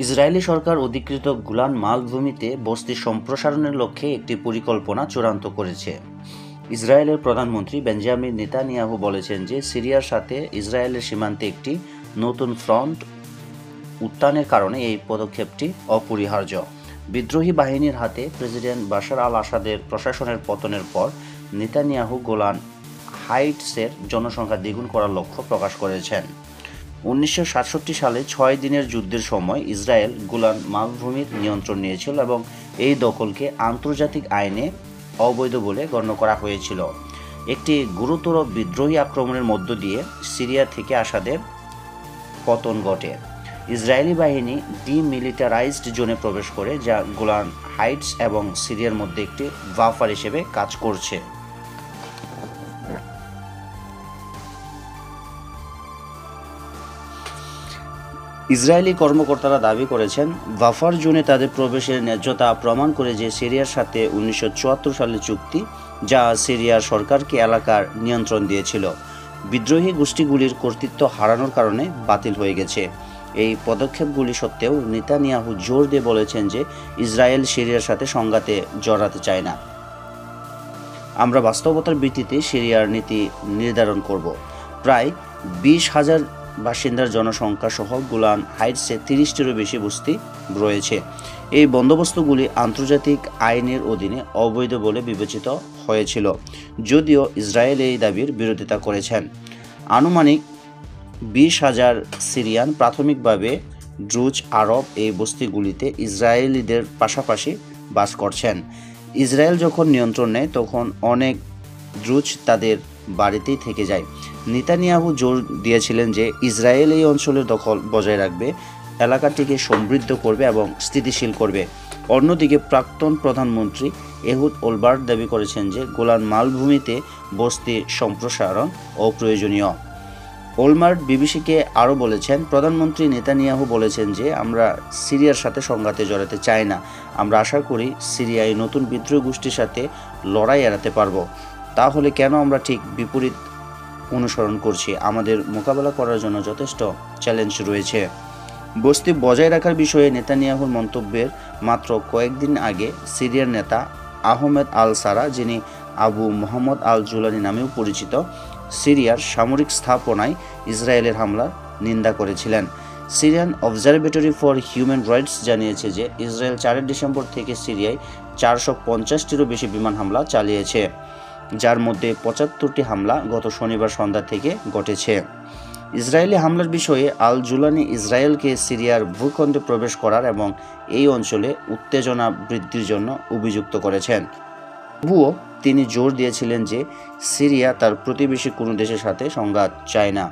Israeli সরকার অধিকৃত Golan মালভূমিতে বসতি সম্প্রসারণের লক্ষ্যে একটি পরিকল্পনা চূড়ান্ত করেছে। ইসরায়েলের প্রধানমন্ত্রী বেঞ্জামিন নেতানিয়াহু বলেছেন যে সিরিয়ার সাথে ইসরায়েলের সীমান্তে একটি নতুন ফ্রন্ট উত্থানের কারণে এই পদক্ষেপটি অপরিহার্য। বিদ্রোহী বাহিনীর হাতে প্রেসিডেন্ট বাশার আল আসাদের প্রশাসনের পতনের পর নেতানিয়াহু গোলান হাইটসের জনসংখ্যা দ্বিগুণ করার লক্ষ্য প্রকাশ করেছেন। 1967 সালে 6 দিনের যুদ্ধের সময় ইসরায়েল গোলান মালভূমির নিয়ন্ত্রণ নিয়েছিল এবং এই দখলকে আন্তর্জাতিক আইনে অবৈধ বলে গণ্য করা হয়েছিল। একটি গুরুতর বিদ্রোহী আক্রমণের মধ্য দিয়ে সিরিয়া থেকে আসাদের পতন ঘটে। ইসরায়েলি বাহিনী ডিমিলিটারাইজড জোনে প্রবেশ করে, যা গোলান হাইটস এবং সিরিয়ার মধ্যে একটি বাফার হিসেবে কাজ করছে। ইসরায়েলি কর্মকর্তারা দাবি করেছেন, বাফার জোনে তাদের প্রবেশের ন্যায্যতা প্রমাণ করে যে সিরিয়ার সাথে 1974 সালের চুক্তি, যা সিরিয়ার সরকারকে এলাকার নিয়ন্ত্রণ দিয়েছিল, বিদ্রোহী গোষ্ঠীগুলির কর্তৃত্ব হারানোর কারণে বাতিল হয়ে গেছে। এই পদক্ষেপগুলি সত্ত্বেও নেতানিয়াহু জোর দিয়ে বলেছেন যে ইসরায়েল সিরিয়ার সাথে সংঘাতে জড়াতে চায় না। আমরা বাস্তবতার ভিত্তিতে সিরিয়ার নীতি নির্ধারণ করব। প্রায় 20,000 বাসিন্দার জনসংখ্যা সহ গোলান হাইটসে 30টিরও বেশি বস্তি রয়েছে। এই বন্দোবস্তগুলি আন্তর্জাতিক আইনের অধীনে অবৈধ বলে বিবেচিত হয়েছিল, যদিও ইসরায়েল এই দাবির বিরোধিতা করেছেন। আনুমানিক 20,000 সিরিয়ান প্রাথমিকভাবে ড্রুজ আরব এই বস্তিগুলিতে ইসরায়েলিদের পাশাপাশি বাস করছেন। ইসরায়েল যখন নিয়ন্ত্রণ নেয় তখন অনেক ড্রুজ তাদের বাড়িতেই থেকে যায়। নেতানিয়াহু জোর দিয়েছিলেন যে ইসরায়েল এই অঞ্চলের দখল বজায় রাখবে, এলাকাটিকে সমৃদ্ধ করবে এবং স্থিতিশীল করবে। অন্যদিকে প্রাক্তন প্রধানমন্ত্রী এহুদ ওলবার্ট দাবি করেছেন যে গোলান মালভূমিতে বস্তি সম্প্রসারণ অপ্রয়োজনীয়। ওলমার্ট বিবিসিকে আরও বলেছেন, প্রধানমন্ত্রী নেতানিয়াহু বলেছেন যে আমরা সিরিয়ার সাথে সংঘাতে জড়াতে চাই না। আমরা আশা করি সিরিয়ায় নতুন বিদ্রোহী গোষ্ঠীর সাথে লড়াই এড়াতে পারব। তাহলে কেন আমরা ঠিক বিপরীত অনুসরণ করছি? আমাদের মোকাবেলা করার জন্য যথেষ্ট চ্যালেঞ্জ রয়েছে। বস্তি বজায় রাখার বিষয়ে নেতানিয়াহুর মন্তব্যের মাত্র কয়েকদিন আগে সিরিয়ার নেতা আহমেদ আল সারা, যিনি আবু মোহাম্মদ আল জুলানি নামেও পরিচিত, সিরিয়ার সামরিক স্থাপনায় ইসরায়েলের হামলার নিন্দা করেছিলেন। Syrian observatory for human rights জানিয়েছে যে ইসরায়েল 4 ডিসেম্বর থেকে সিরিয়ায় 450টিরও বেশি বিমান হামলা চালিয়েছে, যার মধ্যে 75টি হামলা গত শনিবার সন্ধ্যা থেকে ঘটেছে। ইসরায়েলি হামলার বিষয়ে আল জুলানি ইসরায়েলকে সিরিয়ার ভূখণ্ডে প্রবেশ করার এবং এই অঞ্চলে উত্তেজনা বৃদ্ধির জন্য অভিযুক্ত করেছেন। তবুও তিনি জোর দিয়েছিলেন যে সিরিয়া তার প্রতিবেশী কোনো দেশের সাথে সংঘাত চায় না।